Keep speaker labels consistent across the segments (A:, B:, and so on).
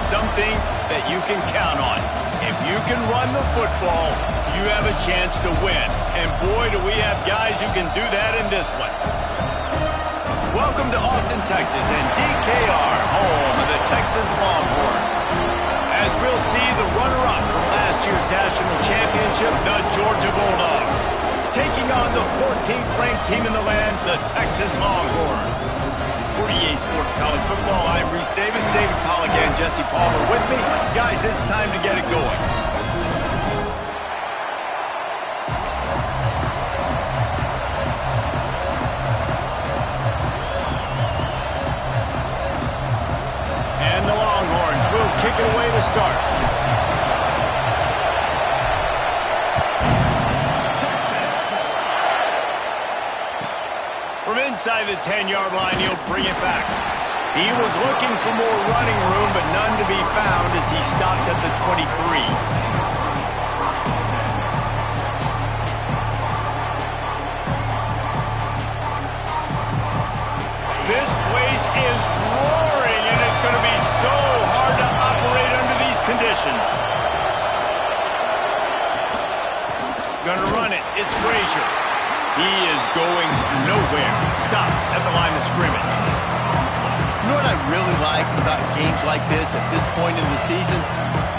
A: some things that you can count on. If you can run the football, you have a chance to win. And boy, do we have guys who can do that in this one. Welcome to Austin, Texas, and DKR, home of the Texas Longhorns. As we'll see, the runner-up from last year's national championship, the Georgia Bulldogs, taking on the 14th ranked team in the land, the Texas Longhorns. For EA Sports College Football, I'm Reese Davis, David Pollack, and Jesse Palmer with me. Guys, it's time to get it going. And the Longhorns will kick it away to start. From inside the 10-yard line, he'll bring it back. He was looking for more running room, but none to be found as he stopped at the 23. This place is roaring, and it's going to be so hard to operate under these conditions. Gonna run it. It's Frazier. He is going nowhere. Stop at the line of scrimmage.
B: You know what I really like about games like this at this point in the season?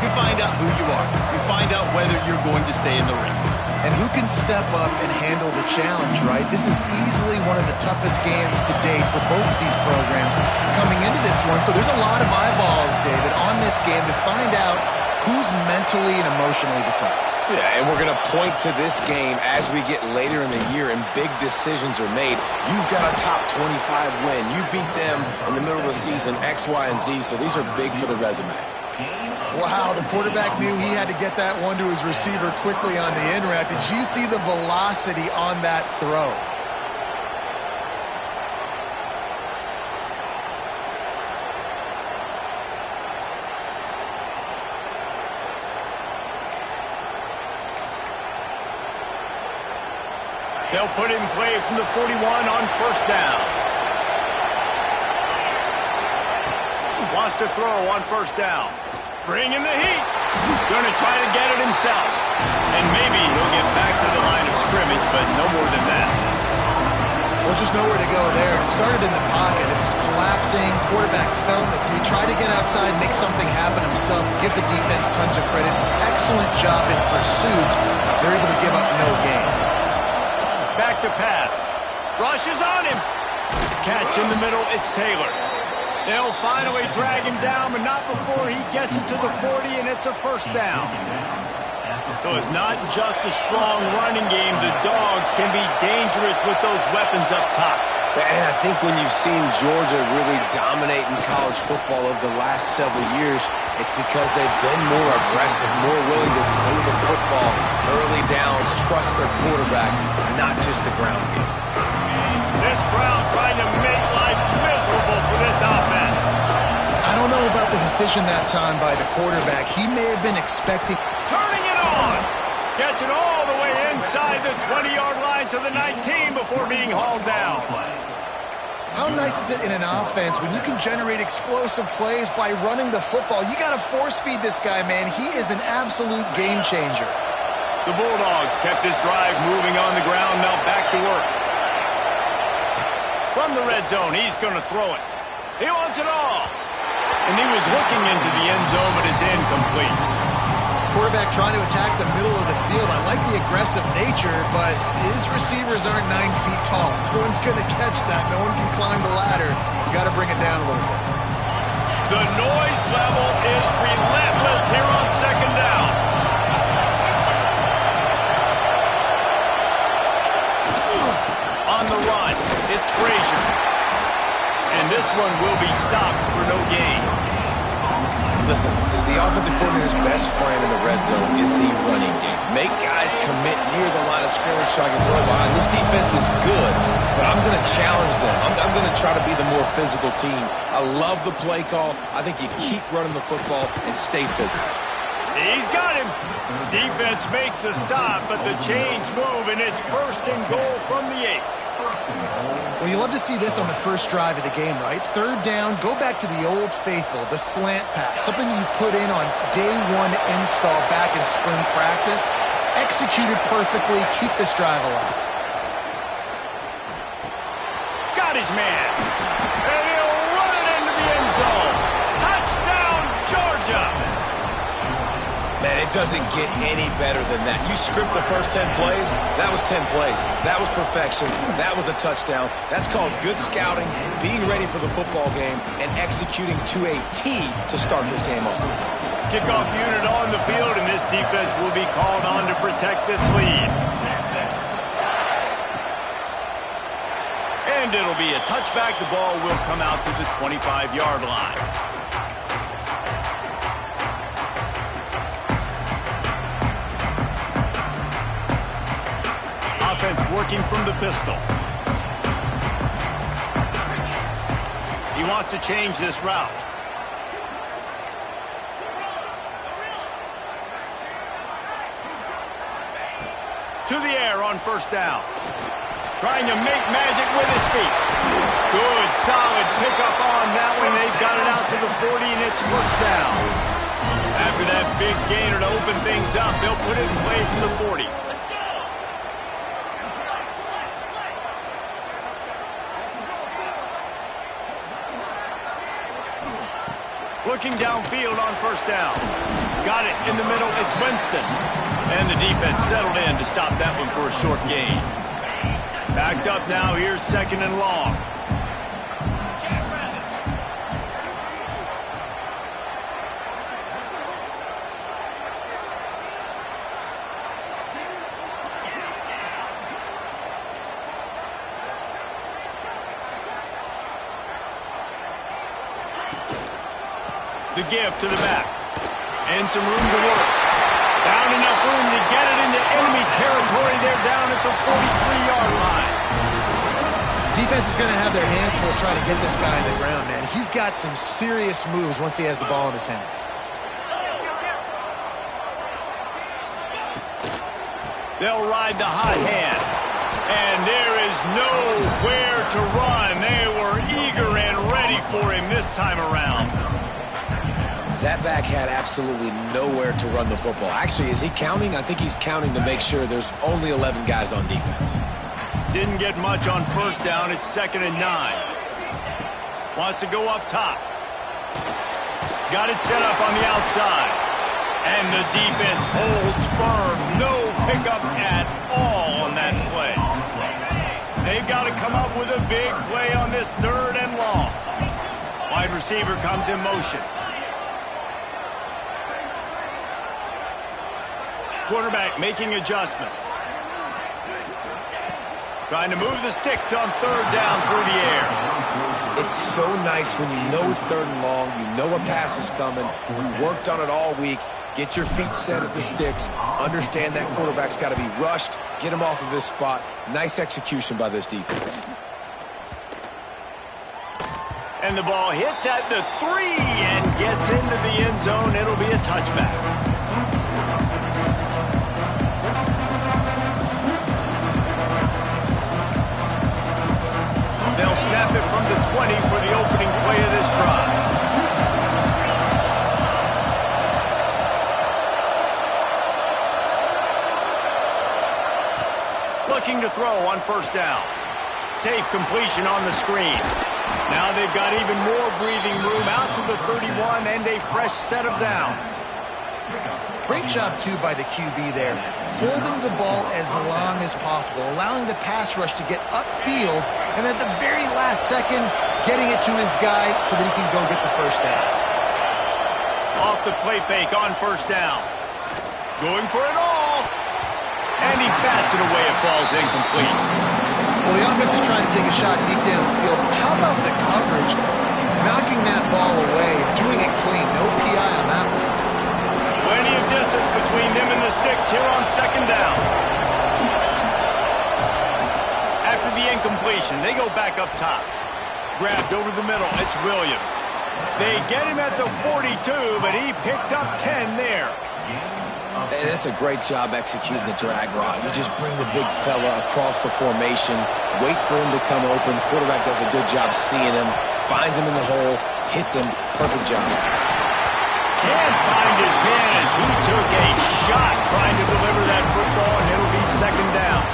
B: You find out who you are. You find out whether you're going to stay in the race.
C: And who can step up and handle the challenge, right? This is easily one of the toughest games to date for both of these programs coming into this one. So there's a lot of eyeballs, David, on this game to find out who's mentally and emotionally the toughest.
D: Yeah, and we're going to point to this game as we get later in the year and big decisions are made. You've got a top 25 win. You beat them in the middle of the season, X, Y, and Z, so these are big for the resume.
C: Wow, the quarterback knew he had to get that one to his receiver quickly on the in route. Did you see the velocity on that throw?
A: They'll put it in play from the 41 on first down. Wants to throw on first down. Bringing the heat. Going to try to get it himself. And maybe he'll get back to the line of scrimmage, but no more than that.
C: Well, just nowhere to go there. It started in the pocket. It was collapsing. Quarterback felt it, so he tried to get outside, make something happen himself, give the defense tons of credit. Excellent job in pursuit. They're able to give up no gain.
A: Back to pass. Rush is on him. Catch in the middle. It's Taylor. They'll finally drag him down, but not before he gets it to the 40, and it's a first down. So it's not just a strong running game. The Dogs can be dangerous with those weapons up top.
D: And I think when you've seen Georgia really dominate in college football over the last several years, it's because they've been more aggressive, more willing to throw the football early downs, trust their quarterback, not just the ground game.
A: This crowd trying to make life miserable for this offense.
C: I don't know about the decision that time by the quarterback. He may have been expecting...
A: Turning it on. Gets it all the way inside the 20-yard line to the 19 before being hauled down.
C: How nice is it in an offense when you can generate explosive plays by running the football? You got to force-feed this guy, man. He is an absolute game changer.
A: The Bulldogs kept this drive moving on the ground. Now back to work. From the red zone, he's going to throw it. He wants it all. And he was looking into the end zone, but it's incomplete.
C: Quarterback trying to attack the middle of the field. I like the aggressive nature, but his receivers aren't 9 feet tall. No one's going to catch that. No one can climb the ladder. You got to bring it down a little bit.
A: The noise level is relentless here on second down. On the run, it's Frazier. And this one will be stopped for no gain.
D: Listen, the offensive coordinator's best friend in the red zone is the running game. Make guys commit near the line of scrimmage so I can throw behind. This defense is good, but I'm going to challenge them. I'm going to try to be the more physical team. I love the play call. I think you keep running the football and stay physical.
A: He's got him. Defense makes a stop, but the chains move, and it's first and goal from the 8.
C: Well, you love to see this on the first drive of the game, right? Third down, go back to the old faithful, the slant pass, something you put in on day one install back in spring practice. Executed perfectly, keep this drive alive.
A: Got his man. And he'll run it into the end zone. Touchdown, Georgia.
D: Man, it doesn't get any better than that. You script the first 10 plays, that was 10 plays. That was perfection. That was a touchdown. That's called good scouting, being ready for the football game, and executing to a T to start this game off.
A: Kickoff unit on the field, and this defense will be called on to protect this lead. And it'll be a touchback. The ball will come out to the 25-yard line. Offense working from the pistol. He wants to change this route. To the air on first down. Trying to make magic with his feet. Good, solid pickup on that one. They've got it out to the 40, and it's first down. After that big gainer to open things up, they'll put it in play from the 40. Looking downfield on first down. Got it in the middle. It's Winston. And the defense settled in to stop that one for a short gain. Backed up now. Here's second and long. The give to the back. And some room to work. Found enough room to get it into enemy territory. They're down at the 43-yard line.
C: Defense is going to have their hands full trying to get this guy on the ground, man. He's got some serious moves once he has the ball in his hands.
A: They'll ride the hot hand. And there is nowhere to run. They were eager and ready for him this time around.
D: That back had absolutely nowhere to run the football. Actually, is he counting? I think he's counting to make sure there's only 11 guys on defense.
A: Didn't get much on first down. It's 2nd and 9. Wants to go up top. Got it set up on the outside. And the defense holds firm. No pickup at all on that play. They've got to come up with a big play on this 3rd and long. Wide receiver comes in motion. Quarterback making adjustments. Trying to move the sticks on 3rd down through the air.
D: It's so nice when you know it's 3rd and long, you know a pass is coming, you worked on it all week, get your feet set at the sticks, understand that quarterback's got to be rushed, get him off of his spot. Nice execution by this defense.
A: And the ball hits at the 3 and gets into the end zone. It'll be a touchback. They'll snap it from the 20 for the opening play of this drive. Looking to throw on first down. Safe completion on the screen. Now they've got even more breathing room out to the 31 and a fresh set of downs.
C: Great job, too, by the QB there. Holding the ball as long as possible, allowing the pass rush to get upfield, and at the very last second, getting it to his guy so that he can go get the first down.
A: Off the play fake on first down. Going for it all. And he bats it away. It falls incomplete.
C: Well, the offense is trying to take a shot deep down the field. How about the coverage? Knocking that ball away, doing it clean. No PI on that one.
A: Plenty of distance between them and the sticks here on 2nd down. After the incompletion, they go back up top. Grabbed over the middle. It's Williams. They get him at the 42, but he picked up 10 there.
D: And that's a great job executing the drag route. You just bring the big fella across the formation, wait for him to come open. Quarterback does a good job seeing him, finds him in the hole, hits him. Perfect job.
A: Can't find his man as he took a shot trying to deliver that football, and it'll be second down.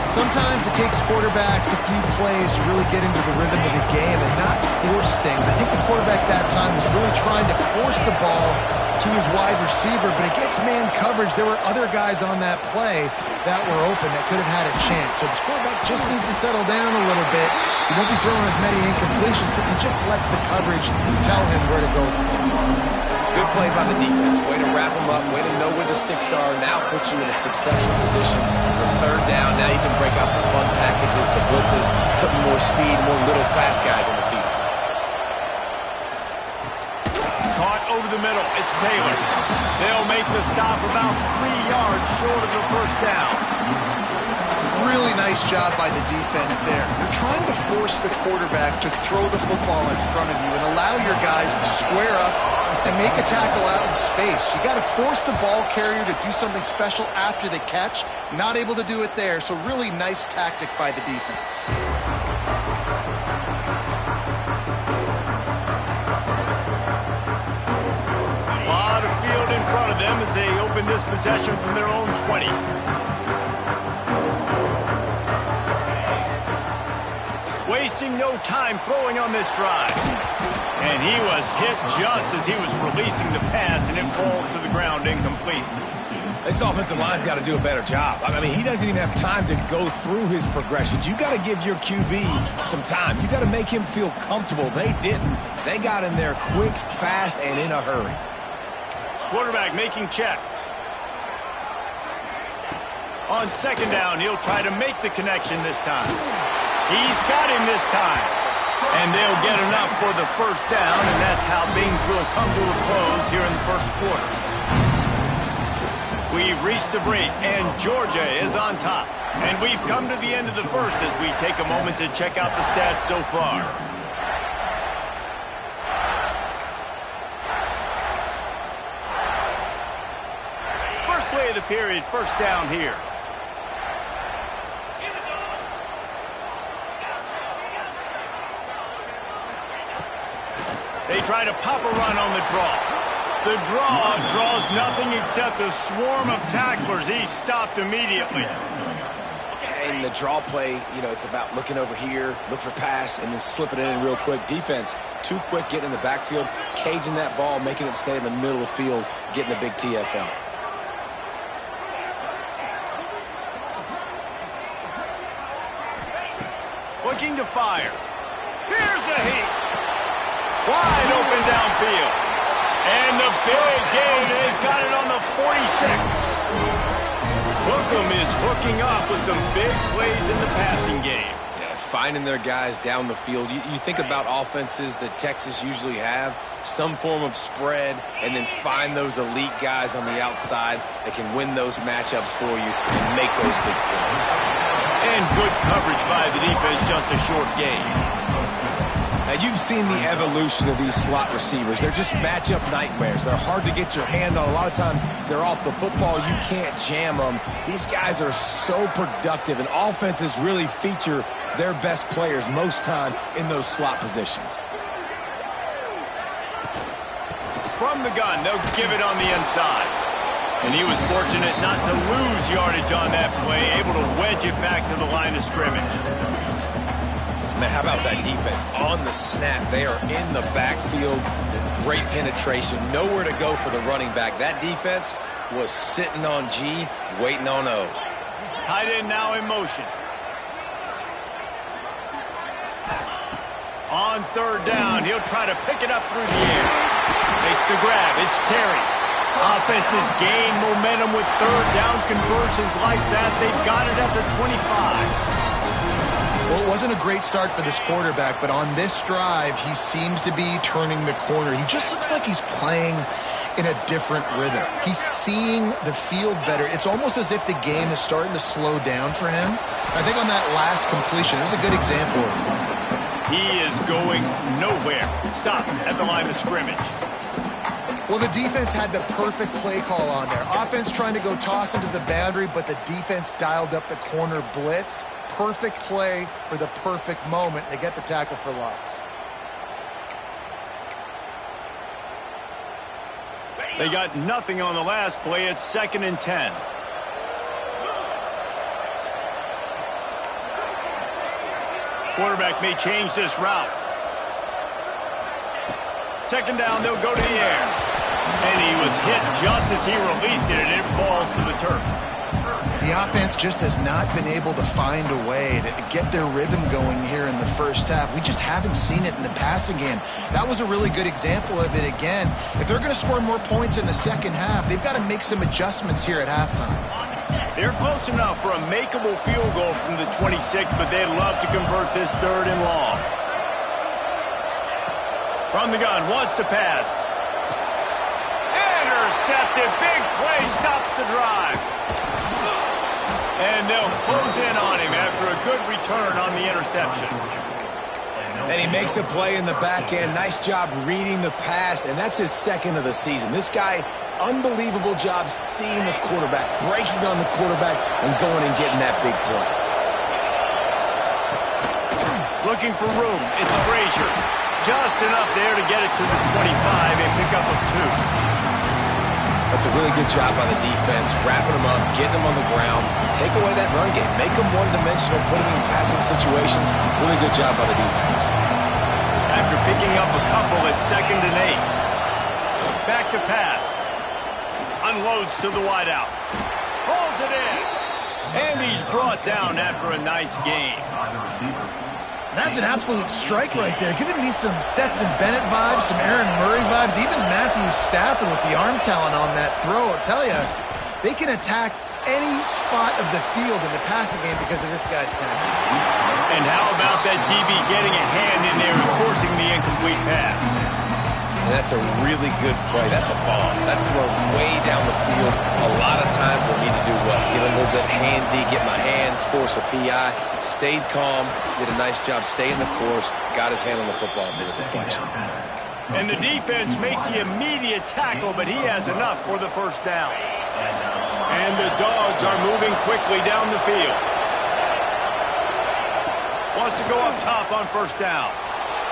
C: Sometimes it takes quarterbacks a few plays to really get into the rhythm of the game and not force things. I think the quarterback that time was really trying to force the ball to his wide receiver, but against man coverage, there were other guys on that play that were open that could have had a chance. So this quarterback just needs to settle down a little bit. He won't be throwing as many incompletions. He just lets the coverage tell him where to go.
D: Good play by the defense. Way to wrap them up. Way to know where the sticks are. Now put you in a successful position for third down. Now you can break out the fun packages, the blitzes, putting more speed, more little fast guys on the field.
A: Caught over the middle. It's Taylor. They'll make the stop about 3 yards short of the first down.
C: Really nice job by the defense there. You're trying to force the quarterback to throw the football in front of you and allow your guys to square up and make a tackle out in space. You got to force the ball carrier to do something special after the catch. Not able to do it there, so really nice tactic by the defense.
A: A lot of field in front of them as they open this possession from their own 20. Wasting no time throwing on this drive. And he was hit just as he was releasing the pass, and it falls to the ground incomplete.
D: This offensive line's got to do a better job. I mean, he doesn't even have time to go through his progressions. You got to give your QB some time. You got to make him feel comfortable. They didn't. They got in there quick, fast, and in a hurry.
A: Quarterback making checks. On second down, he'll try to make the connection this time. He's got him this time. And they'll get enough for the first down, and that's how things will come to a close here in the first quarter. We've reached the break, and Georgia is on top. And we've come to the end of the first as we take a moment to check out the stats so far. First play of the period, first down here. They try to pop a run on the draw. The draw draws nothing except a swarm of tacklers. He's stopped immediately.
D: And the draw play, you know, it's about looking over here, look for pass, and then slipping it in real quick. Defense, too quick getting in the backfield, caging that ball, making it stay in the middle of the field, getting a big TFL.
A: Looking to fire. Here's a heat. Wide open downfield. And the big gain has got it on the 46. Hookem is hooking up with some big plays in the passing game.
D: Yeah, finding their guys down the field. You think about offenses that Texas usually have, some form of spread, and then find those elite guys on the outside that can win those matchups for you and make those big plays.
A: And good coverage by the defense, just a short gain.
D: Now, you've seen the evolution of these slot receivers. They're just matchup nightmares. They're hard to get your hand on. A lot of times, they're off the football. You can't jam them. These guys are so productive, and offenses really feature their best players most time in those slot positions.
A: From the gun, they'll give it on the inside. And he was fortunate not to lose yardage on that play, able to wedge it back to the line of scrimmage.
D: Man, how about that defense? On the snap, they are in the backfield with great penetration. Nowhere to go for the running back. That defense was sitting on G, waiting on O.
A: Tight end now in motion. On third down, he'll try to pick it up through the air. Takes the grab. It's Terry. Offenses gain momentum with third down conversions like that. They've got it at the 25.
C: Well, it wasn't a great start for this quarterback, but on this drive, he seems to be turning the corner. He just looks like he's playing in a different rhythm. He's seeing the field better. It's almost as if the game is starting to slow down for him. I think on that last completion, it was a good example of it.
A: He is going nowhere. Stop at the line of scrimmage.
C: Well, the defense had the perfect play call on there. Offense trying to go toss into the boundary, but the defense dialed up the corner blitz. Perfect play for the perfect moment. They get the tackle for loss.
A: They got nothing on the last play. It's 2nd and 10. Quarterback may change this route. 2nd down, they'll go to the air. And he was hit just as he released it, and it falls to the turf.
C: The offense just has not been able to find a way to get their rhythm going here in the first half. We just haven't seen it in the passing game. That was a really good example of it again. If they're going to score more points in the second half, they've got to make some adjustments here at halftime.
A: They're close enough for a makeable field goal from the 26, but they'd love to convert this 3rd and long. From the gun, wants to pass. Intercepted. Big play stops the drive. And they'll close in on him after a good return on the interception.
D: And he makes a play in the back end. Nice job reading the pass, and that's his 2nd of the season. This guy, unbelievable job seeing the quarterback, breaking on the quarterback, and going and getting that big play.
A: Looking for room. It's Frazier. Just enough there to get it to the 25, a pickup of 2.
D: That's a really good job by the defense, wrapping them up, getting them on the ground, take away that run game, make them one-dimensional, put them in passing situations. Really good job by the defense.
A: After picking up a couple, it's 2nd and 8. Back to pass. Unloads to the wideout. Pulls it in. And he's brought down after a nice gain.
C: That's an absolute strike right there. Giving me some Stetson Bennett vibes, some Aaron Murray vibes, even Matthew Stafford with the arm talent on that throw. I'll tell you, they can attack any spot of the field in the passing game because of this guy's talent.
A: And how about that DB getting a hand in there and forcing the incomplete pass?
D: And that's a really good play. That's a bomb. That's thrown way down the field. A lot of time for me to do what? Get a little bit handsy, get my hands, force a PI. Stayed calm, did a nice job staying the course, got his hand on the football for the deflection.
A: And the defense makes the immediate tackle, but he has enough for the 1st down. And the Dogs are moving quickly down the field. Wants to go up top on 1st down.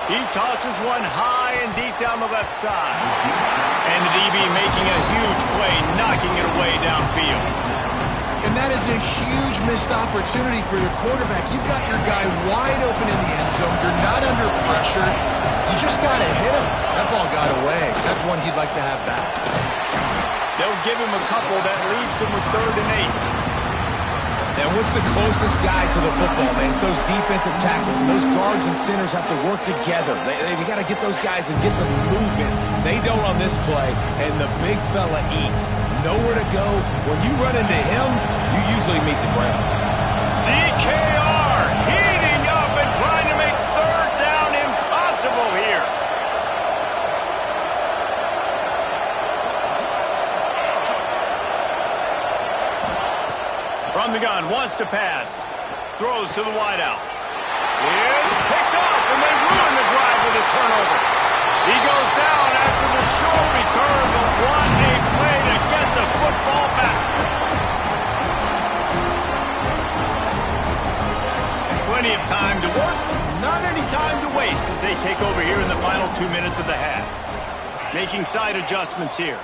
A: He tosses one high and deep down the left side. And the DB making a huge play, knocking it away downfield.
C: And that is a huge missed opportunity for your quarterback. You've got your guy wide open in the end zone. You're not under pressure. You just got to hit him. That ball got away. That's one he'd like to have back.
A: They'll give him a couple. That leaves him with 3rd and 8.
D: And what's the closest guy to the football, man? It's those defensive tackles, and those guards and centers have to work together. They got to get those guys and get some movement. They don't on this play, and the big fella eats. Nowhere to go. When you run into him, you usually meet the ground.
A: DKR heating up and trying to make 3rd down impossible here. From the gun, wants to pass. Throws to the wideout. It's picked off, and they ruin the drive with a turnover. He goes down after the short return, but what a play to get the football back. Plenty of time to work, not any time to waste as they take over here in the final 2 minutes of the half. Making side adjustments here.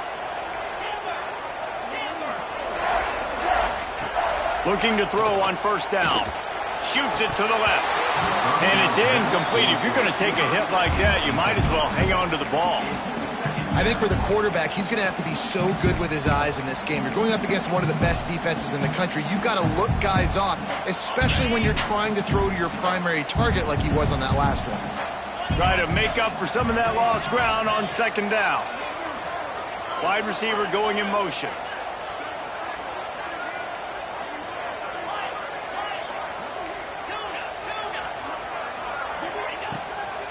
A: Looking to throw on 1st down. Shoots it to the left. And it's incomplete. If you're going to take a hit like that, you might as well hang on to the ball.
C: I think for the quarterback, he's going to have to be so good with his eyes in this game. You're going up against one of the best defenses in the country. You've got to look guys off, especially when you're trying to throw to your primary target like he was on that last one.
A: Try to make up for some of that lost ground on 2nd down. Wide receiver going in motion.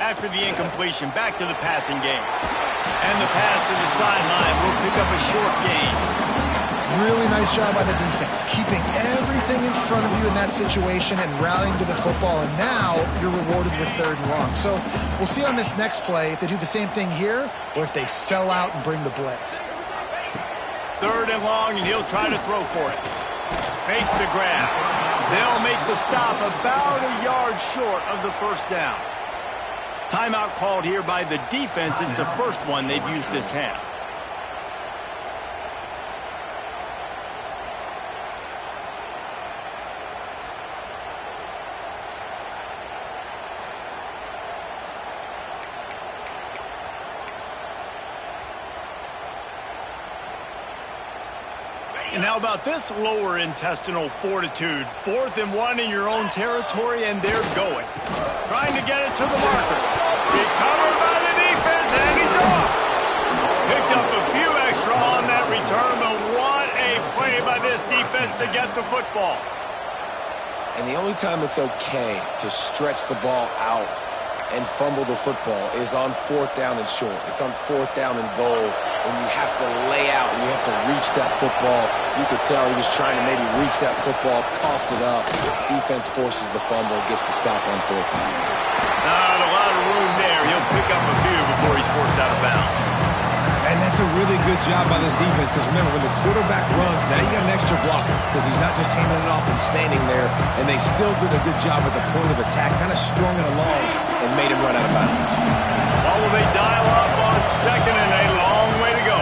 A: After the incompletion, back to the passing game. And the pass to the sideline will pick up a short gain.
C: Really nice job by the defense, keeping everything in front of you in that situation and rallying to the football, and now you're rewarded with 3rd and long. So we'll see on this next play if they do the same thing here or if they sell out and bring the blitz.
A: 3rd and long, and he'll try to throw for it. Makes the grab. They'll make the stop about a yard short of the 1st down. Timeout called here by the defense. It's the first one they've used this half. And how about this lower intestinal fortitude? 4th and 1 in your own territory, and they're going. Trying to get it to the marker. Recovered by the defense, and he's off. Picked up a few extra on that return, but what a play by this defense to get the football.
D: And the only time it's okay to stretch the ball out and fumble the football is on 4th down and short. It's on 4th down and goal when you have to lay out and you have to reach that football. You could tell he was trying to maybe reach that football, coughed it up. Defense forces the fumble, gets the stop on 4th down.
A: Not a lot of room there. He'll pick up a few before he's forced out of bounds.
D: And that's a really good job by this defense, because remember, when the quarterback runs, now you got an extra blocker, because he's not just handing it off and standing there, and they still did a good job at the point of attack, kind of strung it along and made him run out of bounds.
A: Well, will they dial up on 2nd and a long way to go?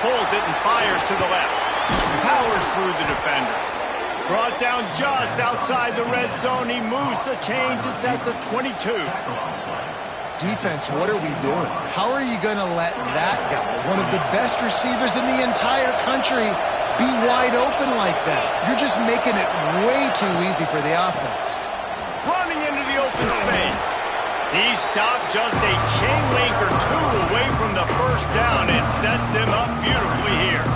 A: Pulls it and fires to the left. Powers through the defender. Brought down just outside the red zone. He moves the chains. It's at the 22.
C: Defense, what are we doing? How are you going to let that guy, one of the best receivers in the entire country, be wide open like that? You're just making it way too easy for the offense.
A: Running into the open space. He stopped just a chain link or 2 away from the 1st down and sets them up beautifully here.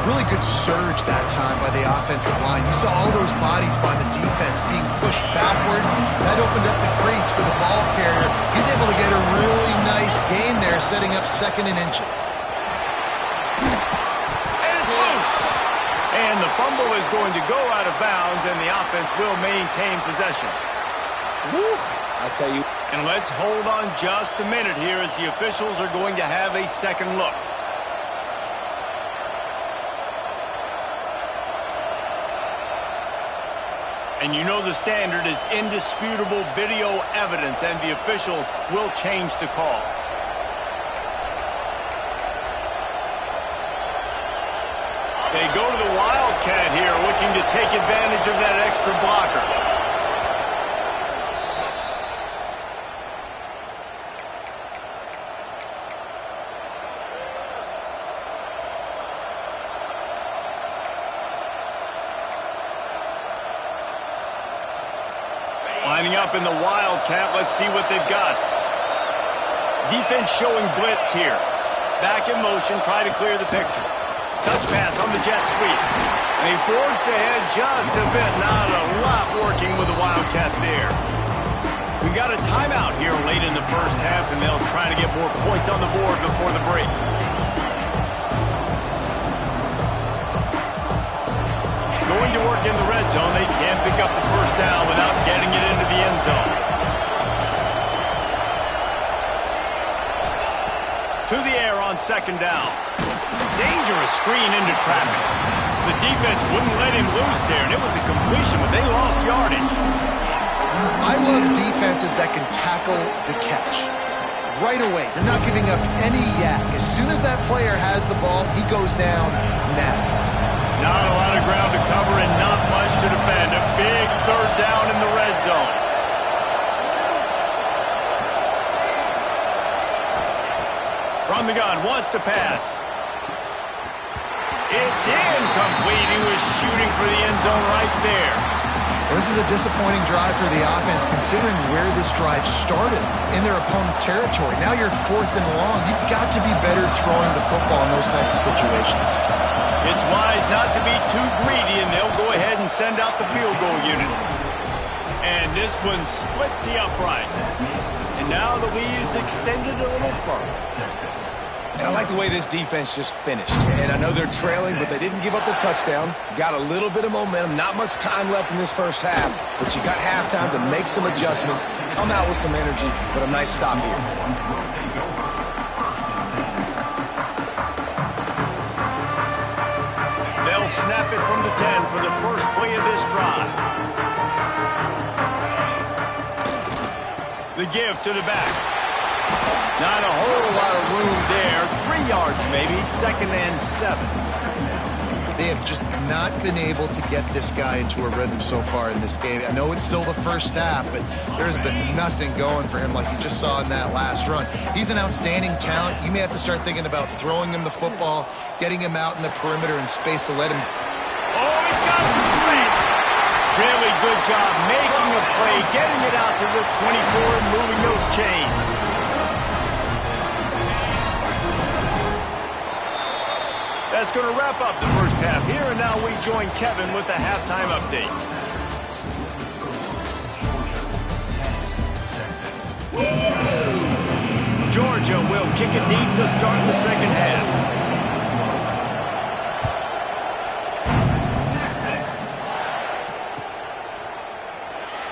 C: Really good surge that time by the offensive line. You saw all those bodies by the defense being pushed backwards. That opened up the crease for the ball carrier. He's able to get a really nice gain there, setting up 2nd and inches.
A: And it's loose. And the fumble is going to go out of bounds, and the offense will maintain possession.
D: Woo! I tell you.
A: And let's hold on just a minute here as the officials are going to have a second look. And you know the standard is indisputable video evidence, and the officials will change the call. They go to the Wildcat here, looking to take advantage of that extra blocker. Lining up in the Wildcat, let's see what they've got. Defense showing blitz here. Back in motion, try to clear the picture. Touch pass on the jet sweep. And he forced ahead just a bit. Not a lot working with the Wildcat there. We got a timeout here late in the 1st half, and they'll try to get more points on the board before the break. Going to work in the red zone. They can't pick up the 1st down without getting it into the end zone. To the air on 2nd down. Dangerous screen into traffic. The defense wouldn't let him loose there, and it was a completion, but they lost yardage.
C: I love defenses that can tackle the catch. Right away, you're not giving up any yak. As soon as that player has the ball, he goes down now.
A: Not a lot of ground to cover and not much to defend. A big 3rd down in the red zone. From the gun, wants to pass. It's incomplete. He was shooting for the end zone right there.
C: This is a disappointing drive for the offense, considering where this drive started in their opponent territory. Now you're 4th and long. You've got to be better throwing the football in those types of situations.
A: It's wise not to be too greedy, and they'll go ahead and send out the field goal unit. And this one splits the uprights. And now the lead is extended a little further.
D: And I like the way this defense just finished. And I know they're trailing, but they didn't give up the touchdown. Got a little bit of momentum. Not much time left in this first half. But you got halftime to make some adjustments, come out with some energy, but a nice stop here.
A: They'll snap it from the 10 for the first play of this drive. The give to the back. Not a whole lot of room there. 3 yards maybe, 2nd and 7.
C: They have just not been able to get this guy into a rhythm so far in this game. I know it's still the first half, but there's been nothing going for him like you just saw in that last run. He's an outstanding talent. You may have to start thinking about throwing him the football, getting him out in the perimeter in space to let him.
A: Oh, he's got some space. Really good job making a play, getting it out to the 24 and moving those chains. That's going to wrap up the first half here, and now we join Kevin with the halftime update. Georgia will kick it deep to start the second half.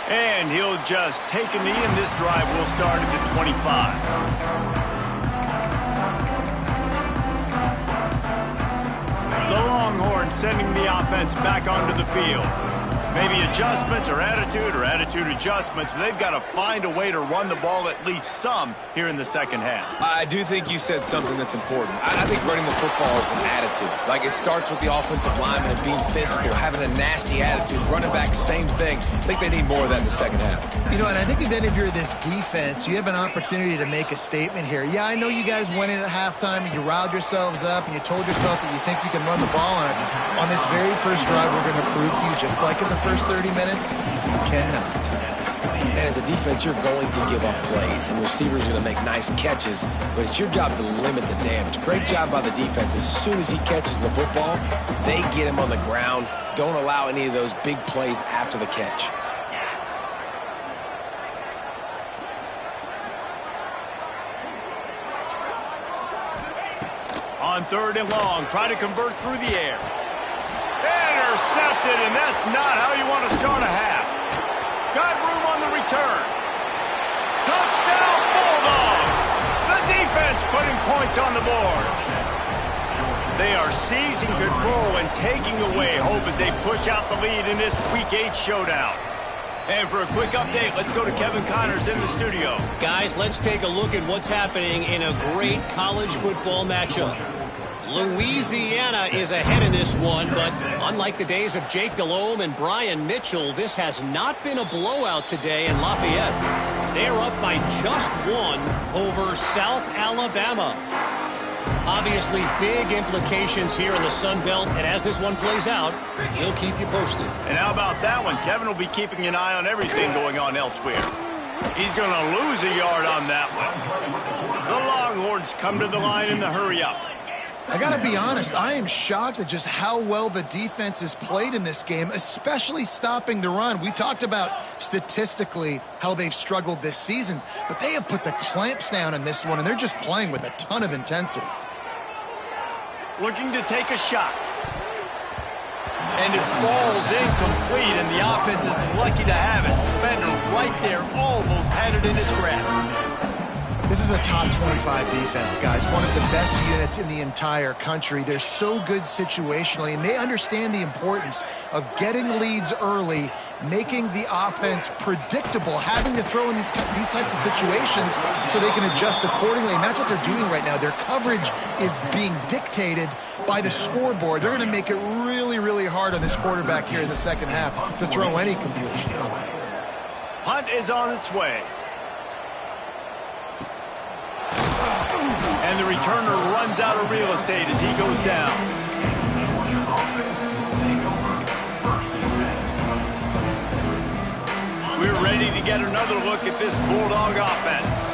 A: And he'll just take a knee, and this drive will start at the 25. The Longhorns sending the offense back onto the field. Maybe adjustments or attitude adjustments, but they've got to find a way to run the ball at least some here in the second half.
D: I do think you said something that's important. I think running the football is an attitude. Like, it starts with the offensive lineman and being physical, having a nasty attitude. Running back, same thing. I think they need more of that in the second half.
C: You know, and I think then if you're this defense, you have an opportunity to make a statement here. Yeah, I know you guys went in at halftime and you riled yourselves up and you told yourself that you think you can run the ball on us. On this very first drive, we're going to prove to you, just like in the first 30 minutes, you cannot.
D: And as a defense, you're going to give up plays, and receivers are going to make nice catches, but it's your job to limit the damage. Great job by the defense. As soon as he catches the football, they get him on the ground. Don't allow any of those big plays after the catch.
A: On 3rd and long, try to convert through the air. Intercepted, and that's not how you want to start a half. Got room on the return. Touchdown, Bulldogs! The defense putting points on the board. They are seizing control and taking away hope as they push out the lead in this Week 8 showdown. And for a quick update, let's go to Kevin Connors in the studio.
E: Guys, let's take a look at what's happening in a great college football matchup. Louisiana is ahead in this one, but unlike the days of Jake Delhomme and Brian Mitchell, this has not been a blowout today in Lafayette. They're up by just 1 over South Alabama. Obviously, big implications here in the Sun Belt, and as this one plays out, we'll keep you posted.
A: And how about that one? Kevin will be keeping an eye on everything going on elsewhere. He's going to lose a yard on that one. The Longhorns come to the line in the hurry-up.
C: I got to be honest, I am shocked at just how well the defense has played in this game, especially stopping the run. We talked about statistically how they've struggled this season, but they have put the clamps down in this one, and they're just playing with a ton of intensity.
A: Looking to take a shot. And it falls incomplete, and the offense is lucky to have it. Defender right there almost had it in his grasp.
C: This is a top 25 defense, guys. One of the best units in the entire country. They're so good situationally, and they understand the importance of getting leads early, making the offense predictable, having to throw in these types of situations so they can adjust accordingly, and that's what they're doing right now. Their coverage is being dictated by the scoreboard. They're going to make it really, really hard on this quarterback here in the second half to throw any completions.
A: Punt is on its way. And the returner runs out of real estate as he goes down. We're ready to get another look at this Bulldog offense.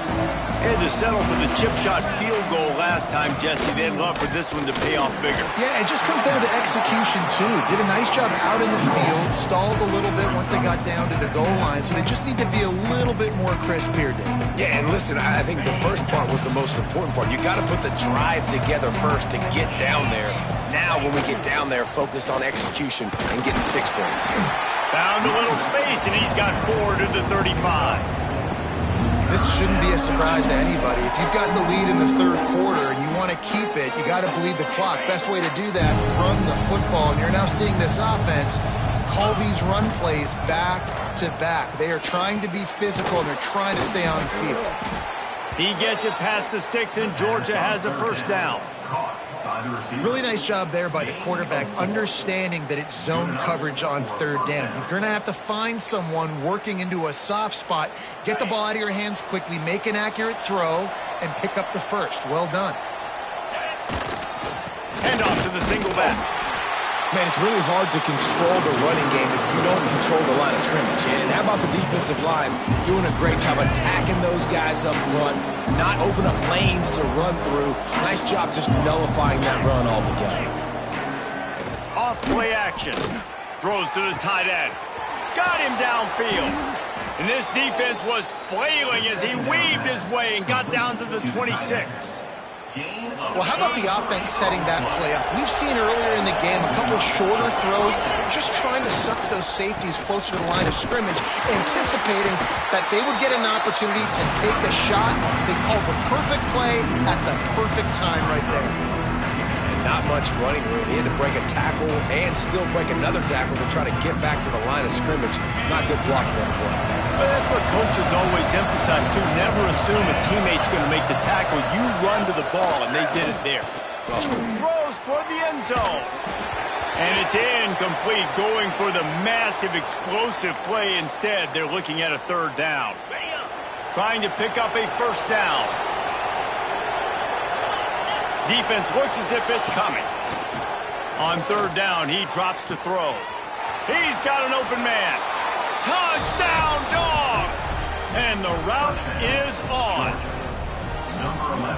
A: Had to settle for the chip shot field goal last time, Jesse. They'd love for this one to pay off bigger.
C: Yeah, it just comes down to execution, too. Did a nice job out in the field, stalled a little bit once they got down to the goal line, so they just need to be a little bit more crisp here, Dave.
D: Yeah, and listen, I think the first part was the most important part. You got to put the drive together first to get down there. Now, when we get down there, focus on execution and getting 6 points.
A: Found a little space, and he's got 4 to the 35.
C: This shouldn't be a surprise to anybody. If you've got the lead in the third quarter and you want to keep it, you got to bleed the clock. Best way to do that, run the football. And you're now seeing this offense call these run plays back to back. They are trying to be physical, and they're trying to stay on the field.
A: He gets it past the sticks, and Georgia has a first down.
C: Really nice job there by the quarterback, understanding that it's zone coverage on third down. You're going to have to find someone working into a soft spot, get the ball out of your hands quickly, make an accurate throw, and pick up the first. Well done.
A: Hand off to the single back.
D: Man, it's really hard to control the running game if you don't control the line of scrimmage. And how about the defensive line doing a great job attacking those guys up front, not open up lanes to run through. Nice job just nullifying that run altogether.
A: Off play action. Throws to the tight end. Got him downfield. And this defense was flailing as he weaved his way and got down to the 26.
C: Well, how about the offense setting that play up? We've seen earlier in the game a couple shorter throws. They're just trying to suck those safeties closer to the line of scrimmage, anticipating that they would get an opportunity to take a shot. They called the perfect play at the perfect time right there.
D: Not much running room. He had to break a tackle and still break another tackle to try to get back to the line of scrimmage. Not good blocking on the play.
A: But that's what coaches always emphasize, too. Never assume a teammate's going to make the tackle. You run to the ball, and they did it there. Throws toward the end zone. And it's incomplete, going for the massive, explosive play instead. They're looking at a third down. Trying to pick up a first down. Defense looks as if it's coming. On third down, he drops to throw. He's got an open man. Touchdown, Dogs! And the route is on.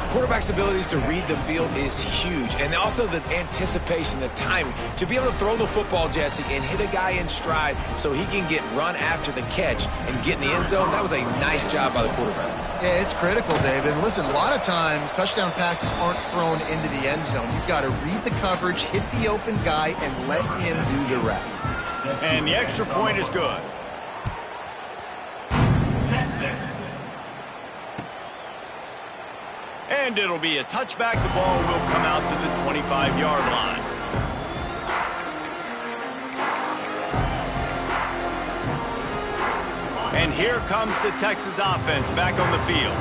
D: Quarterback's abilities to read the field is huge, and also the anticipation, the timing. To be able to throw the football, Jesse, and hit a guy in stride so he can get run after the catch and get in the end zone, that was a nice job by the quarterback.
C: Yeah, it's critical, David. Listen, a lot of times touchdown passes aren't thrown into the end zone. You've got to read the coverage, hit the open guy, and let him do the rest.
A: And the extra point is good. And it'll be a touchback. The ball will come out to the 25-yard line. And here comes the Texas offense back on the field.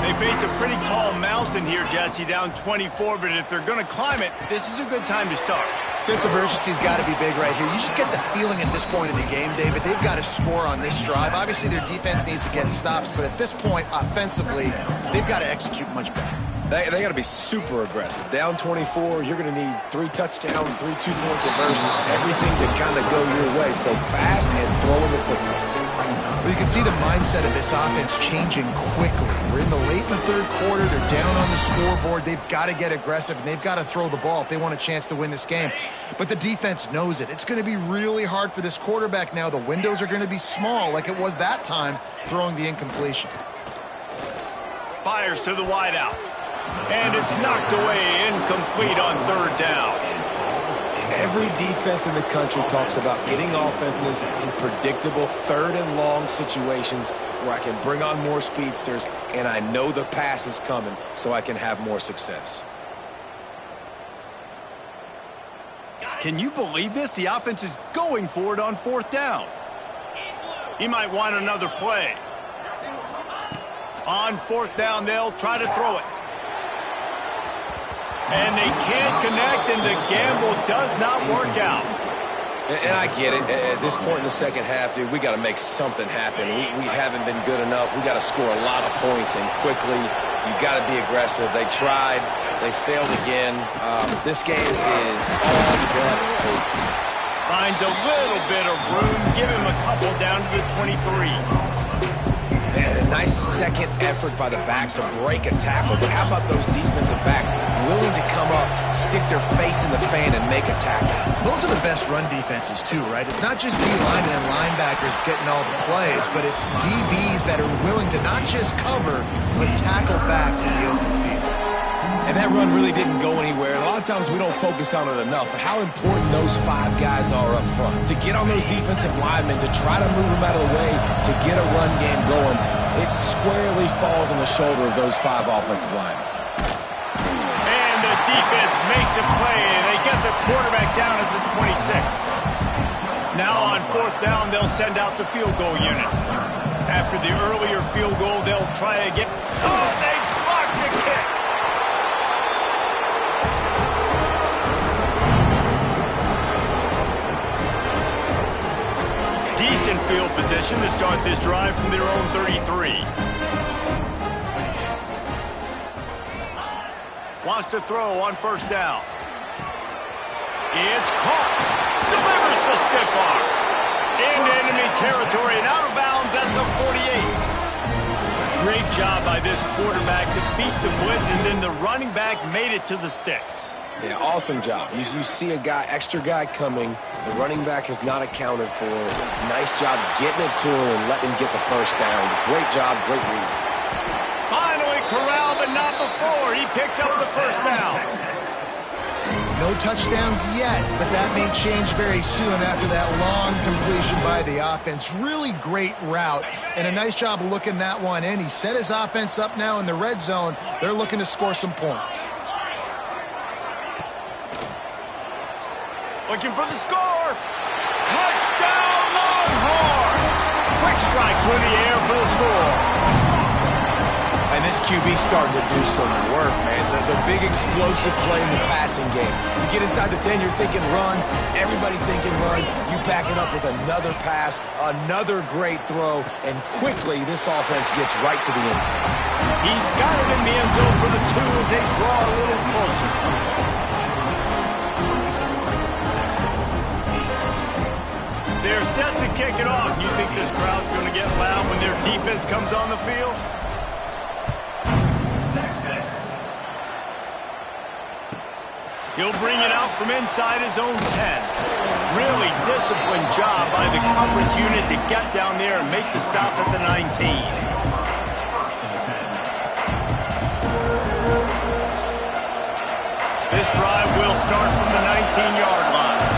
A: They face a pretty tall mountain here, Jesse, down 24, but if they're going to climb it, this is a good time to start.
C: Sense of urgency's got to be big right here. You just get the feeling at this point in the game, David, they've got to score on this drive. Obviously, their defense needs to get stops, but at this point, offensively, they've got to execute much better.
D: They got to be super aggressive. Down 24, you're going to need 3 touchdowns, 3 two-point conversions, everything to kind of go your way. So fast and throwing the football.
C: Well, you can see the mindset of this offense changing quickly. We're in the late in the third quarter. They're down on the scoreboard. They've got to get aggressive, and they've got to throw the ball if they want a chance to win this game. But the defense knows it. It's going to be really hard for this quarterback now. The windows are going to be small like it was that time throwing the incompletion.
A: Fires to the wideout. And it's knocked away, incomplete on third down.
D: Every defense in the country talks about getting offenses in predictable third and long situations where I can bring on more speedsters and I know the pass is coming so I can have more success.
A: Can you believe this? The offense is going for it on fourth down. He might want another play. On fourth down, they'll try to throw it. And they can't connect, and the gamble does not work out.
D: And I get it. At this point in the second half, dude, we got to make something happen. We haven't been good enough. We got to score a lot of points, and quickly. You got to be aggressive. They tried. They failed again. This game is all but over.
A: Finds a little bit of room. Give him a couple down to the 23.
D: And nice second effort by the back to break a tackle. But how about those defensive backs willing to come up, stick their face in the fan, and make a tackle?
C: Those are the best run defenses, too, right? It's not just D-linemen and linebackers getting all the plays, but it's DBs that are willing to not just cover, but tackle backs in the open field.
D: And that run really didn't go anywhere. A lot of times we don't focus on it enough, but how important those 5 guys are up front. To get on those defensive linemen, to try to move them out of the way, to get a run game going, it squarely falls on the shoulder of those 5 offensive linemen.
A: And the defense makes a play, and they get the quarterback down at the 26. Now on 4th down, they'll send out the field goal unit. After the earlier field goal, they'll try again. Oh, they blocked the kick. Decent field position to start this drive from their own 33. Wants to throw on 1st down. It's caught. Delivers the stiff arm. Into enemy territory and out of bounds at the 48. Great job by this quarterback to beat the blitz, and then the running back made it to the sticks.
D: Yeah, awesome job. You see a extra guy coming. The running back has not accounted for. Nice job getting it to him and letting him get the 1st down. Great job, great read.
A: Finally corralled, but not before. He picked up the 1st down.
C: No touchdowns yet, but that may change very soon after that long completion by the offense. Really great route, and a nice job of looking that one in. He set his offense up now in the red zone. They're looking to score some points.
A: Looking for the score. Touchdown, Longhorn. Quick strike through the air for the score.
D: And this QB's starting to do some work, man. The big explosive play in the passing game. You get inside the 10, you're thinking run. Everybody thinking run. You back it up with another pass, another great throw, and quickly this offense gets right to the end zone.
A: He's got it in the end zone for the 2 as they draw a little closer. They're set to kick it off. You think this crowd's going to get loud when their defense comes on the field? He'll bring it out from inside his own 10. Really disciplined job by the coverage unit to get down there and make the stop at the 19. This drive will start from the 19-yard line.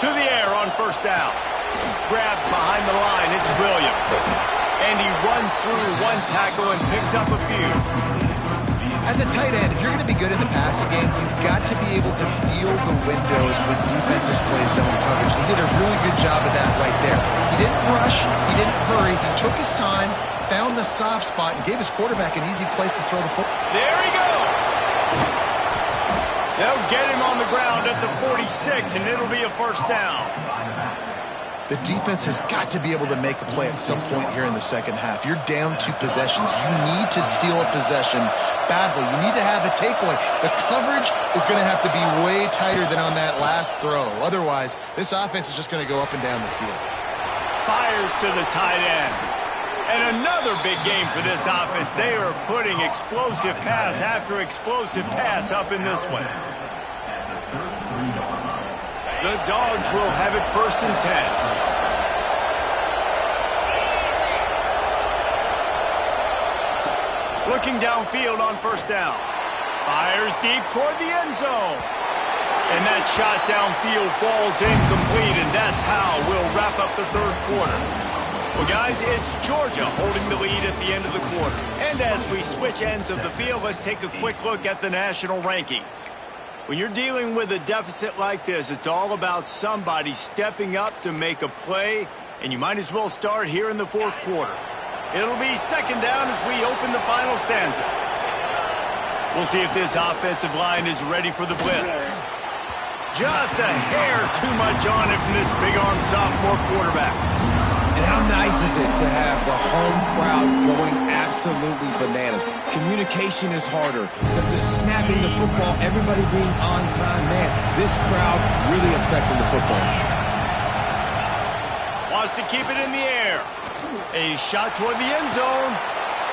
A: To the air on 1st down. Grabbed behind the line, it's Williams. And he runs through 1 tackle and picks up a few.
C: As a tight end, if you're going to be good in the passing game, you've got to be able to feel the windows when defenses play zone coverage. He did a really good job of that right there. He didn't rush. He didn't hurry. He took his time, found the soft spot, and gave his quarterback an easy place to throw the football.
A: There he goes. They'll get him on the ground at the 46, and it'll be a 1st down.
C: The defense has got to be able to make a play at some point here in the second half. You're down 2 possessions. You need to steal a possession badly. You need to have a takeaway. The coverage is going to have to be way tighter than on that last throw. Otherwise, this offense is just going to go up and down the field.
A: Fires to the tight end. And another big game for this offense. They are putting explosive pass after explosive pass up in this one. The Dogs will have it 1st and 10. Looking downfield on 1st down. Fires deep toward the end zone. And that shot downfield falls incomplete, and that's how we'll wrap up the 3rd quarter. Well, guys, it's Georgia holding the lead at the end of the quarter. And as we switch ends of the field, let's take a quick look at the national rankings. When you're dealing with a deficit like this, it's all about somebody stepping up to make a play, and you might as well start here in the 4th quarter. It'll be 2nd down as we open the final stanza. We'll see if this offensive line is ready for the blitz. Just a hair too much on it from this big-armed sophomore quarterback.
D: And how nice is it to have the home crowd going absolutely bananas? Communication is harder. The snapping the football, everybody being on time. Man, this crowd really affecting the football game.
A: Wants just to keep it in the air. A shot toward the end zone.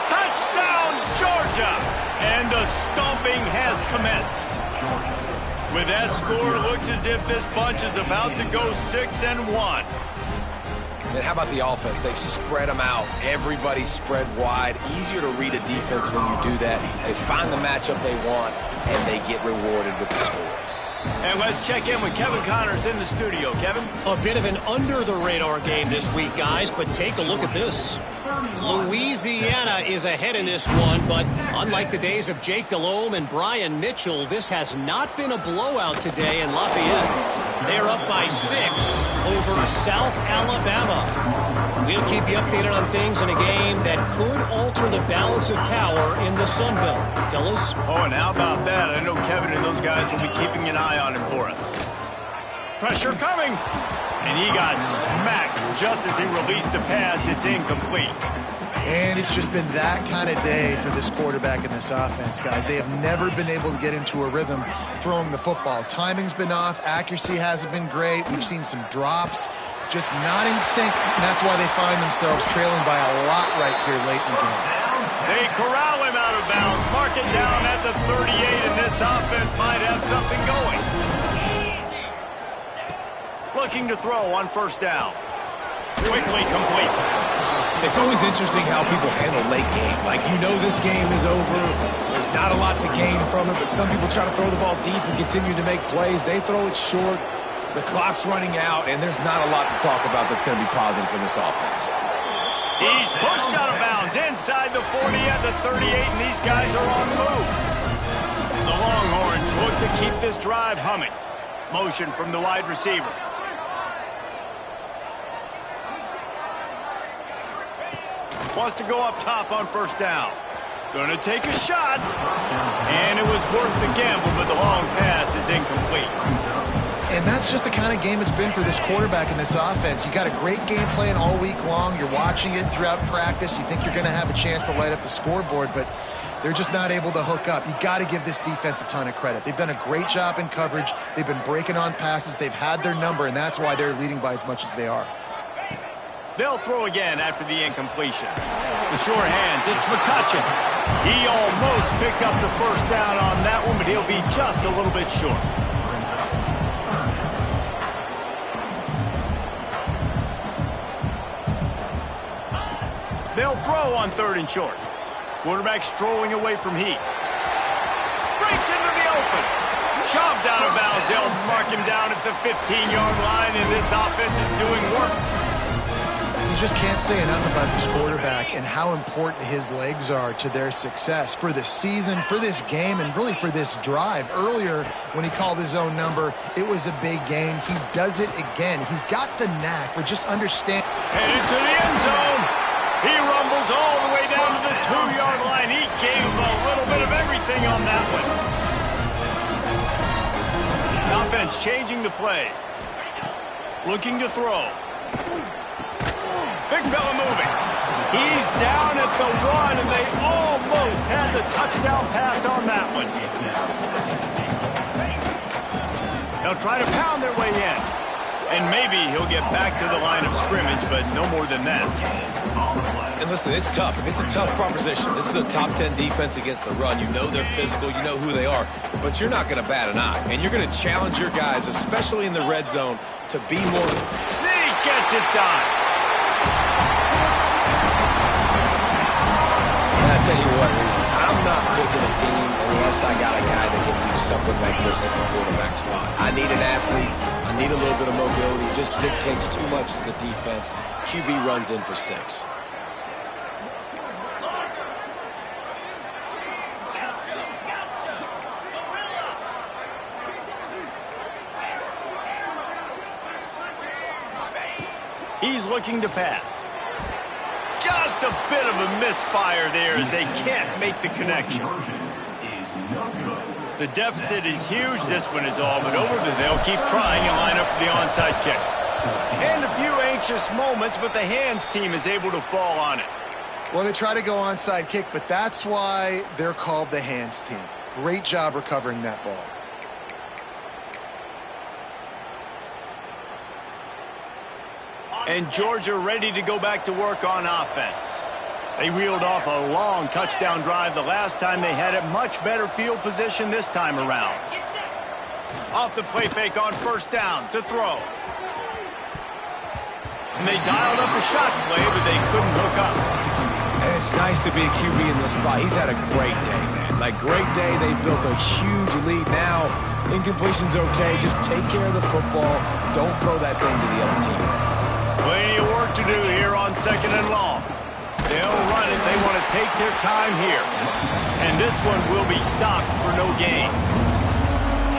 A: Touchdown, Georgia! And the stomping has commenced. With that score, it looks as if this bunch is about to go 6-1.
D: And how about the offense? They spread them out. Everybody spread wide. Easier to read a defense when you do that. They find the matchup they want, and they get rewarded with the score.
A: And let's check in with Kevin Connors in the studio. Kevin?
E: A bit of an under-the-radar game this week, guys, but take a look at this. Louisiana is ahead in this one, but unlike the days of Jake Delhomme and Brian Mitchell, this has not been a blowout today in Lafayette. They're up by 6 over South Alabama. We'll keep you updated on things in a game that could alter the balance of power in the Sun Belt. Fellas?
A: Oh, and how about that? I know Kevin and those guys will be keeping an eye on it for us. Pressure coming. And he got smacked just as he released the pass. It's incomplete.
C: And it's just been that kind of day for this quarterback and this offense, guys. They have never been able to get into a rhythm throwing the football. Timing's been off. Accuracy hasn't been great. We've seen some drops. Just not in sync. And that's why they find themselves trailing by a lot right here late in the game.
A: They corral him out of bounds. Mark it down at the 38, and this offense might have something going. Looking to throw on first down. Quickly complete.
D: It's always interesting how people handle late game. Like, you know this game is over. There's not a lot to gain from it, but some people try to throw the ball deep and continue to make plays. They throw it short. The clock's running out, and there's not a lot to talk about that's going to be positive for this offense.
A: He's pushed out of bounds inside the 40 at the 38, and these guys are on the move. The Longhorns look to keep this drive humming. Motion from the wide receiver. Wants to go up top on first down. Going to take a shot. And it was worth the gamble, but the long pass is incomplete.
C: And that's just the kind of game it's been for this quarterback and this offense. You got a great game plan all week long. You're watching it throughout practice. You think you're going to have a chance to light up the scoreboard, but they're just not able to hook up. You got to give this defense a ton of credit. They've done a great job in coverage. They've been breaking on passes. They've had their number, and that's why they're leading by as much as they are.
A: They'll throw again after the incompletion. The sure hands, it's McCutcheon. He almost picked up the first down on that one, but he'll be just a little bit short. They'll throw on third and short. Quarterback strolling away from heat. Breaks into the open. Shoved out of bounds. They'll mark him down at the 15-yard line, and this offense is doing work.
C: You just can't say enough about this quarterback and how important his legs are to their success for this season, for this game, and really for this drive. Earlier, when he called his own number, it was a big gain. He does it again. He's got the knack for just understanding.
A: Headed to the end zone. He rumbles all the way down to the 2-yard line. He gave a little bit of everything on that one. Offense changing the play. Looking to throw. Big fella moving. He's down at the 1, and they almost had the touchdown pass on that one. They'll try to pound their way in. And maybe he'll get back to the line of scrimmage, but no more than that.
D: And listen, it's tough. It's a tough proposition. This is the top 10 defense against the run. You know they're physical. You know who they are. But you're not going to bat an eye. And you're going to challenge your guys, especially in the red zone, to be more.
A: Sneak gets it done.
D: I tell you what, Reese, I'm not picking a team unless I got a guy that can do something like this at the quarterback spot. I need an athlete. I need a little bit of mobility. It just dictates too much to the defense. QB runs in for 6.
A: He's looking to pass. Just a bit of a misfire there as they can't make the connection. The deficit is huge. This one is all but over, but they'll keep trying and line up for the onside kick. And a few anxious moments, but the hands team is able to fall on it.
C: Well, they try to go onside kick, but that's why they're called the hands team. Great job recovering that ball.
A: And Georgia ready to go back to work on offense. They reeled off a long touchdown drive the last time they had it. Much better field position this time around. Off the play fake on first down to throw. And they dialed up a shot play, but they couldn't hook up.
D: And it's nice to be a QB in this spot. He's had a great day, man. Like, great day. They built a huge lead. Now, incompletion's okay. Just take care of the football. Don't throw that thing to the other team.
A: Plenty of work to do here on 2nd and long. They'll run it. They want to take their time here. And this one will be stopped for no gain.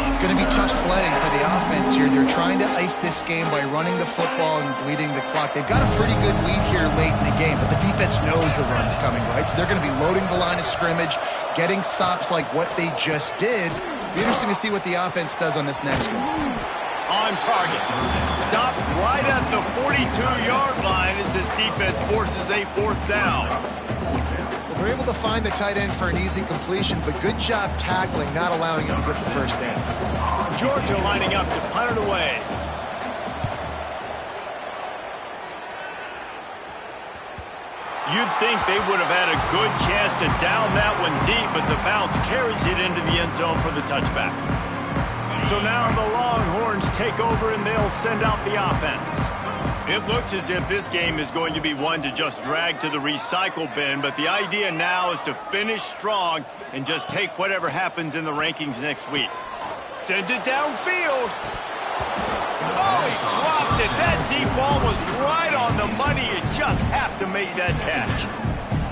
C: It's going to be tough sledding for the offense here. They're trying to ice this game by running the football and bleeding the clock. They've got a pretty good lead here late in the game, but the defense knows the run's coming, right? So they're going to be loading the line of scrimmage, getting stops like what they just did. Be interesting to see what the offense does on this next one.
A: On target. Stopped right at the 42-yard line as this defense forces a 4th down.
C: Well, they're able to find the tight end for an easy completion, but good job tackling, not allowing him to get the first down.
A: Georgia lining up to punt it away. You'd think they would have had a good chance to down that one deep, but the bounce carries it into the end zone for the touchback. So now the Longhorns take over and they'll send out the offense. It looks as if this game is going to be one to just drag to the recycle bin, but the idea now is to finish strong and just take whatever happens in the rankings next week. Sends it downfield. Oh, he dropped it. That deep ball was right on the money. You just have to make that catch.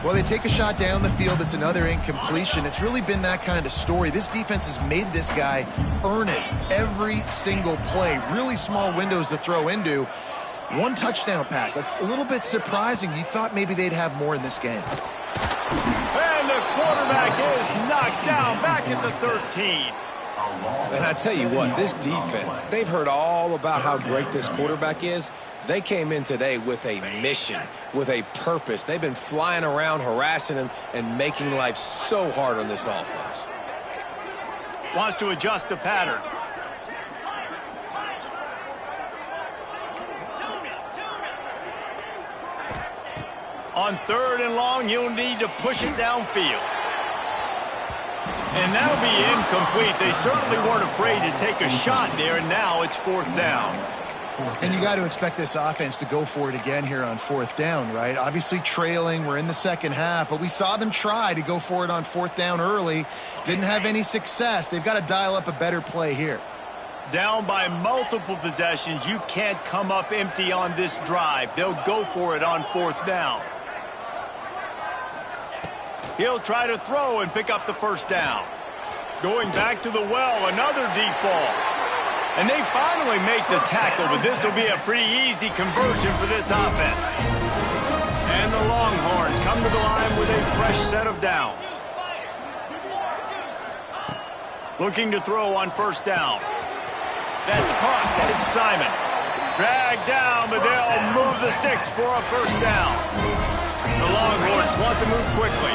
C: Well, they take a shot down the field. It's another incompletion. It's really been that kind of story. This defense has made this guy earn it every single play. Really small windows to throw into. One touchdown pass. That's a little bit surprising. You thought maybe they'd have more in this game.
A: And the quarterback is knocked down back at the 13.
D: And I tell you what, this defense, they've heard all about how great this quarterback is. They came in today with a mission, with a purpose. They've been flying around, harassing him, and making life so hard on this offense.
A: Wants to adjust the pattern. On 3rd and long, you'll need to push it downfield. And that'll be incomplete. They certainly weren't afraid to take a shot there, and now it's 4th down.
C: And you got to expect this offense to go for it again here on 4th down, right? Obviously trailing, we're in the second half, but we saw them try to go for it on 4th down early. Didn't have any success. They've got to dial up a better play here.
A: Down by multiple possessions, you can't come up empty on this drive. They'll go for it on 4th down. He'll try to throw and pick up the first down. Going back to the well, another deep ball. And they finally make the tackle, but this will be a pretty easy conversion for this offense. And the Longhorns come to the line with a fresh set of downs. Looking to throw on 1st down. That's caught. It's Simon. Dragged down, but they'll move the sticks for a 1st down. The Longhorns want to move quickly.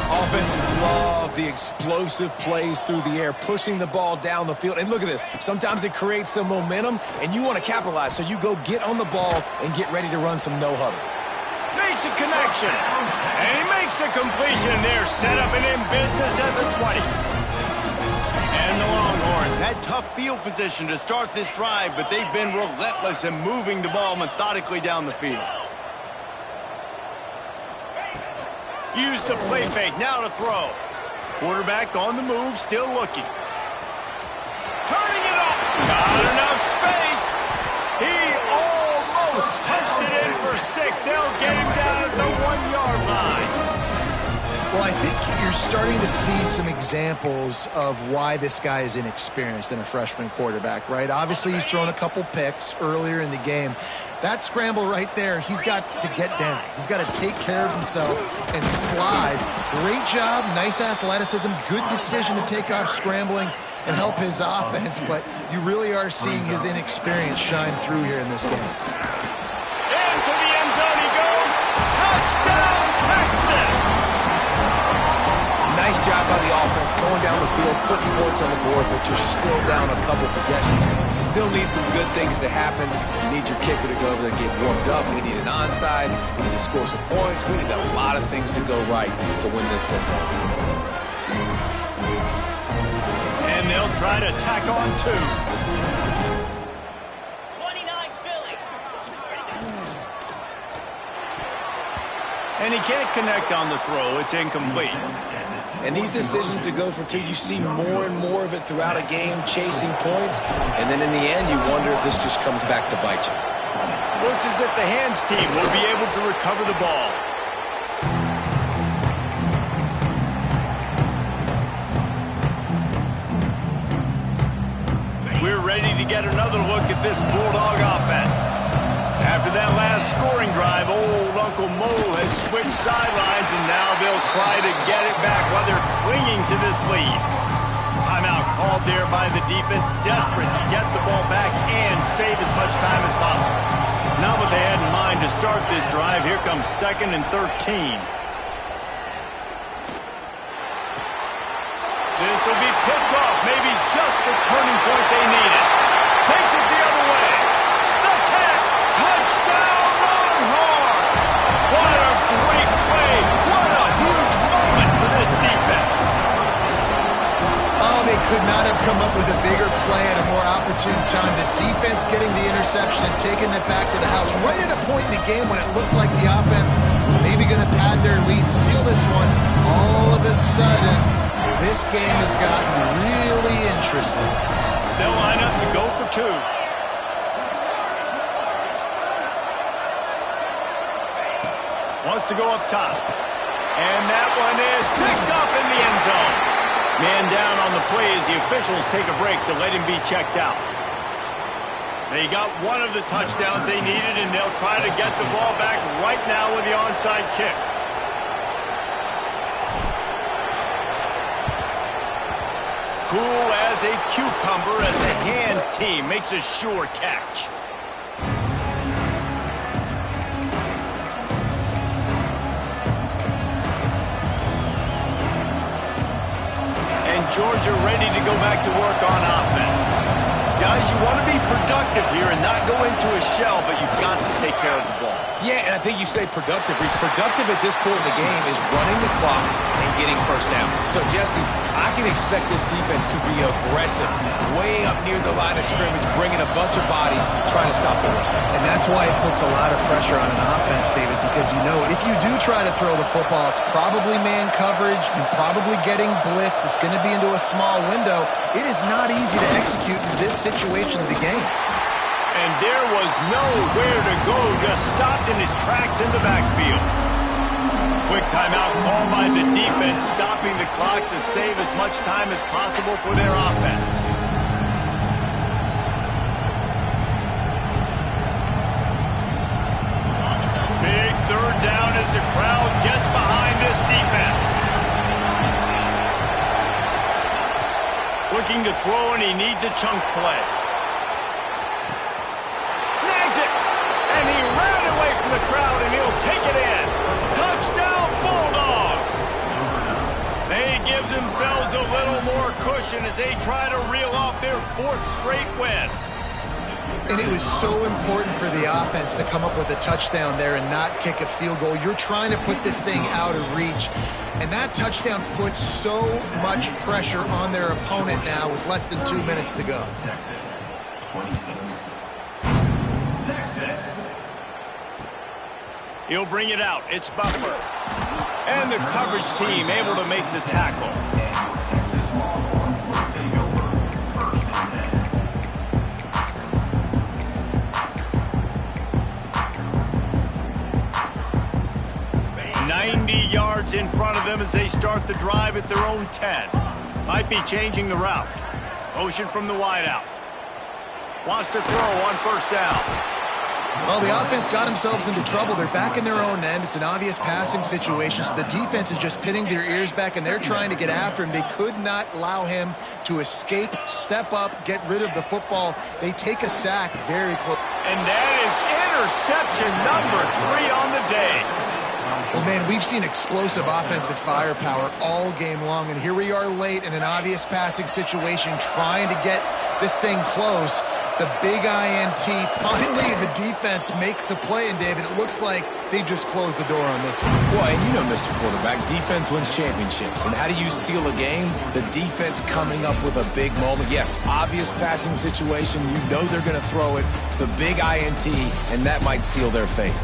D: Offenses love the explosive plays through the air, pushing the ball down the field. And look at this. Sometimes it creates some momentum, and you want to capitalize. So you go get on the ball and get ready to run some no-huddle.
A: Makes a connection. And he makes a completion there. Set up and in business at the 20. And the Longhorns had tough field position to start this drive, but they've been relentless in moving the ball methodically down the field. Use the play fake, now to throw. Quarterback on the move, still looking. Turning it up. Got enough space. He almost punched it in for 6. They'll get him down at the 1-yard line.
C: Well, I think you're starting to see some examples of why this guy is inexperienced in a freshman quarterback, right? Obviously, he's thrown a couple picks earlier in the game. That scramble right there, he's got to get down. He's got to take care of himself and slide. Great job, nice athleticism, good decision to take off scrambling and help his offense, but you really are seeing his inexperience shine through here in this game.
A: Into the end zone he goes. Touchdown, Texas!
D: Nice job by the offense going down the field, putting points on the board, but you're still down a couple possessions. Still need some good things to happen. You need your kicker to go over there and get warmed up. We need an onside. We need to score some points. We need a lot of things to go right to win this football game.
A: And they'll try to tack on 2. And he can't connect on the throw. It's incomplete.
D: And these decisions to go for 2, you see more and more of it throughout a game, chasing points. And then in the end, you wonder if this just comes back to bite you.
A: Looks as if the hands team will be able to recover the ball. We're ready to get another look at this Bulldog offense. After that last scoring drive, old Uncle Mo has switched sidelines, and now they'll try to get it back while they're clinging to this lead. Timeout called there by the defense, desperate to get the ball back and save as much time as possible. Not what they had in mind to start this drive. Here comes 2nd and 13. This will be picked off, maybe just the turning point they needed. Takes it the other way. The tag, touchdown, Longhorn! What a great play. What a huge moment for this defense.
C: Oh, they could not have come up with a bigger play at a more opportune time. The defense getting the interception and taking it back to the house right at a point in the game when it looked like the offense was maybe going to pad their lead and seal this one. All of a sudden, this game has gotten really interesting.
A: They'll line up to go for 2. Wants to go up top. And that one is picked up in the end zone. Man down on the play as the officials take a break to let him be checked out. They got one of the touchdowns they needed, and they'll try to get the ball back right now with the onside kick. Cool as a cucumber as the hands team makes a sure catch. And Georgia ready to go back to work on offense. Guys, you want to be productive here and not go into a shell, but you've got to take care of the ball.
D: Yeah, and I think you say productive. He's productive at this point in the game is running the clock and getting first down. So, Jesse, I can expect this defense to be aggressive, way up near the line of scrimmage, bringing a bunch of bodies, trying to stop the run.
C: And that's why it puts a lot of pressure on an offense, David, because you know if you do try to throw the football, it's probably man coverage, you're probably getting blitzed, it's going to be into a small window. It is not easy to execute in this situation of the game.
A: And there was nowhere to go, just stopped in his tracks in the backfield. Quick timeout called by the defense, stopping the clock to save as much time as possible for their offense. Big 3rd down as the crowd gets behind this defense. Looking to throw, and he needs a chunk play. Snags it, and he ran away from the crowd, and he'll take it in. Touchdown, Bulldogs! They give themselves a little more cushion as they try to reel off their 4th straight win.
C: And it was so important for the offense to come up with a touchdown there and not kick a field goal. You're trying to put this thing out of reach. And that touchdown puts so much pressure on their opponent now with less than 2 minutes to go.
A: He'll bring it out. It's Butler. And the coverage team able to make the tackle. In front of them as they start the drive at their own 10. Might be changing the route. Motion from the wideout. Wants to throw on 1st down.
C: Well, the offense got themselves into trouble. They're back in their own end. It's an obvious passing situation, so the defense is just pinning their ears back, and they're trying to get after him. They could not allow him to escape, step up, get rid of the football. They take a sack very close.
A: And that is interception number 3 on the day.
C: Well, man, we've seen explosive offensive firepower all game long, and here we are late in an obvious passing situation trying to get this thing close. The big INT, finally the defense makes a play, and David, it looks like they just closed the door on this one.
D: Well, and you know, Mr. Quarterback, defense wins championships. And how do you seal a game? The defense coming up with a big moment. Yes, obvious passing situation. You know they're going to throw it. The big INT, and that might seal their fate.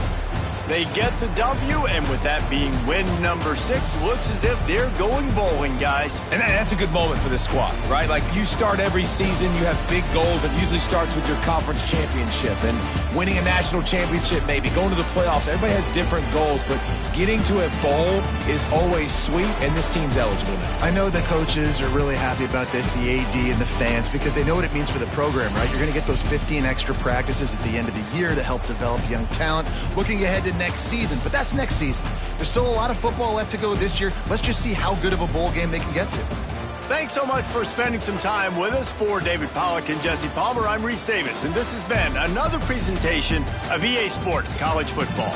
A: They get the W, and with that being win number 6, looks as if they're going bowling, guys.
D: And that's a good moment for this squad, right? Like, you start every season, you have big goals. It usually starts with your conference championship and winning a national championship, maybe going to the playoffs. Everybody has different goals, but getting to a bowl is always sweet, and this team's eligible now.
C: I know the coaches are really happy about this, the AD and the fans, because they know what it means for the program, right? You're going to get those 15 extra practices at the end of the year to help develop young talent. Looking ahead to next season, but that's next season. There's still a lot of football left to go this year. Let's just see how good of a bowl game they can get to.
A: Thanks so much for spending some time with us. For David Pollack and Jesse Palmer, I'm Reese Davis, and this has been another presentation of EA Sports College Football.